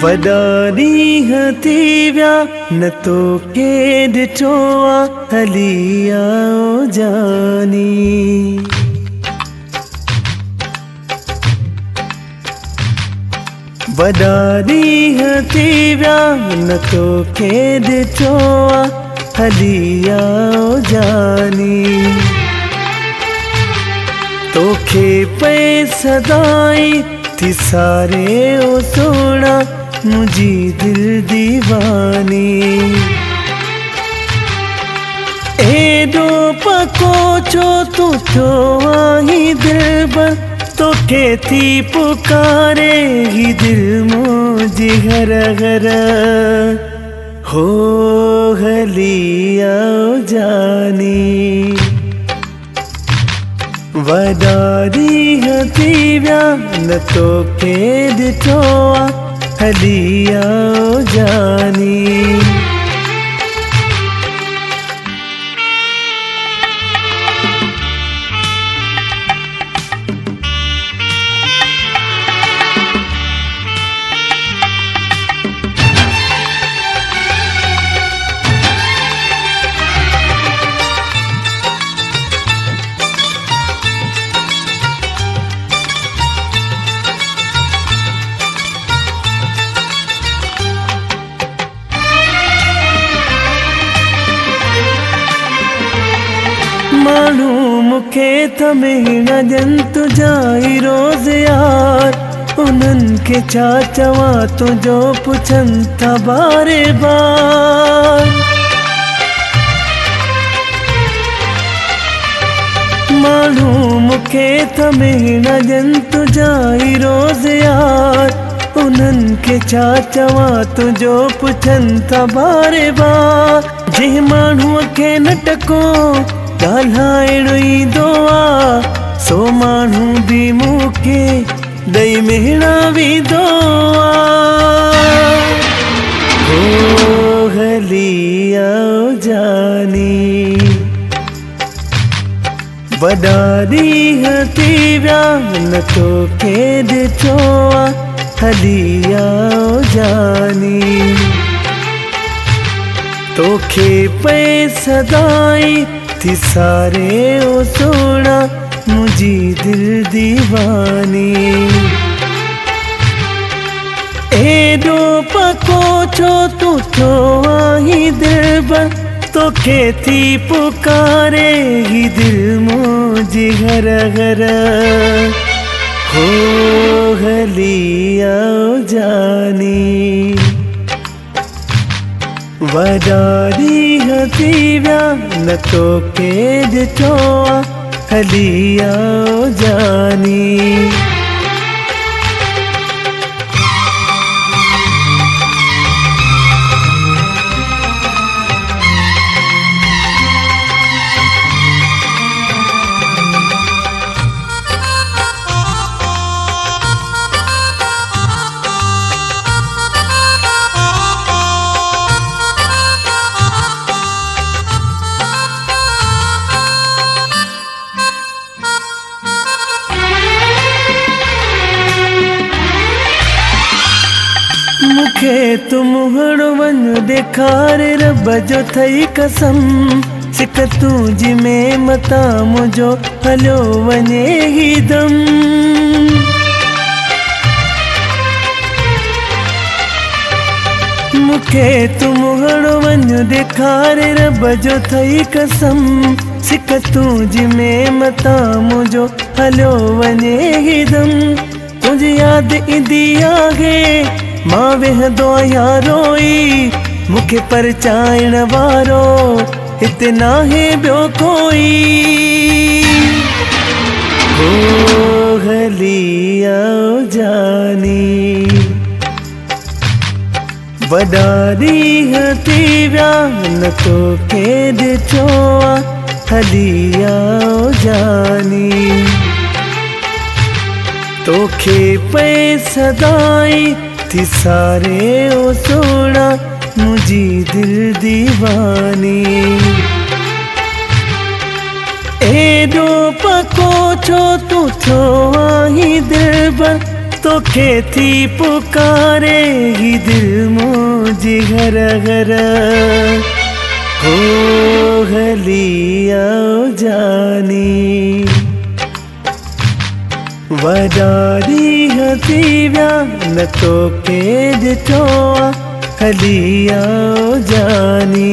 वॾा ॾींहं थी विया न तोखे ॾिठो आ हली आओ जानी। वॾा ॾींहं थी विया न तोखे ॾिठो आ हली आओ जानी। तोखे पे सदाई थी सारे ओ सोना मुझी दिल दीवानी। एडो पको छो तू छो आई दिलबर तोखे थी पुकारे ही दिल मुझी घर घर हो हली आओ जानी। वॾा ॾींहं थी विया न तोखे ॾिठो आ हली आओ जानी। मानू मुखे तमें ॾियनि तुंहिंजा ई रोज़ यार। उन्हनि खे छा चवां तुंहिंजो पुछनि था बारे बार। मानू मुखे तमें ॾियनि तुंहिंजा ई रोज़ यार। उन्हनि खे छा चवां तुंहिंजो पुछनि था बारे बार। जंहिं माण्हूअ खे न टको ॻाल्हाइणो ईंदो आ सो माण्हू बि मूंखे ॾेई मेणा वेंदो आ। हो हली आओ जानी। वॾा ॾींहं थी विया न तोखे ॾिठो आ हली आओ जानी। तोखे पे सदाई थी सारे ओ सोना मुझी दिल दीवानी। एडो पको छो तू छो आई दिलबर तोखे थी पुकारे ही दिल मुझी घर घर हो हली आओ जानी। वॾा ॾींहं थी विया न तोखे ॾिठो आ हली आओ जानी। मुखे तू मुहण वञ ॾेखारे रब जो थई कसम। सिक तुंहिंजी में मता मुंहिंजो हलियो वञे ही दम। मुखे तू मुहण वञ ॾेखारे रब जो थई कसम। सिक तुंहिंजी में मता मुंहिंजो हलियो वञे ही दम। तुंहिंजी यादि ईंदी आहे मां वेहंदो आहियां रोई। मुखे परचाइण वारो हिते नाहे ॿियो कोई। हो हली आओ जानी। वॾा ॾींहं थी विया न तोखे ॾिठो आ हली आओ जानी। तोखे पे सदाई थी सारे ओ सोना मुझी दिल दीवानी। एडो पको छो तू छो आई दिलबर तो थी पुकारे ही दिल मुझे घर घर हो हलिया जानी वडारी हतीव्या न तो केद चोआ हलिया जानी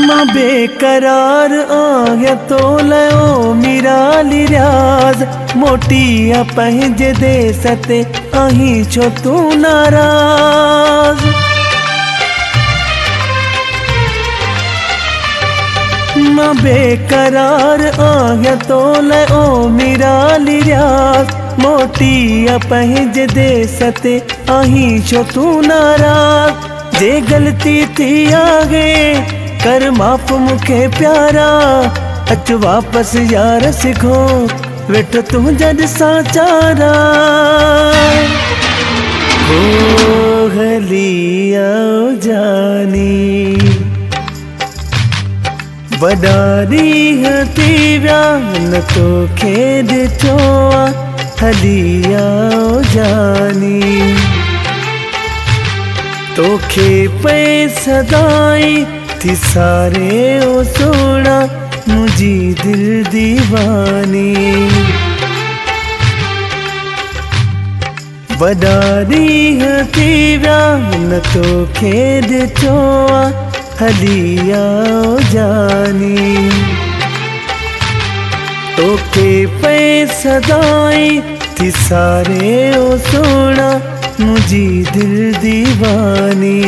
मां बेकरार आया तो लयो मीरा लिराज मोटिया पंहिंजे देस ते आहीं छो तू नाराज मां बेकरार आया तो लयो मीरा लिराज मोटिया पंहिंजे देस ते आहीं छो तू नाराज जे गलती थी आगे कर माफ मुखे प्यारा अच वापस यार सिखो वेठ तू जद साचारा हो हलिया जानी वडारी हतीव्या न तो खेद चोआ हलिया जानी तोखे पे सदाई थी सारे ओ सोना मुझी दिल दीवानी वडारी हतीव्या न तो खेद चोआ हलिया जानी तोखे पे सदाई थी सारे ओ सोना मुझी दिल दीवानी।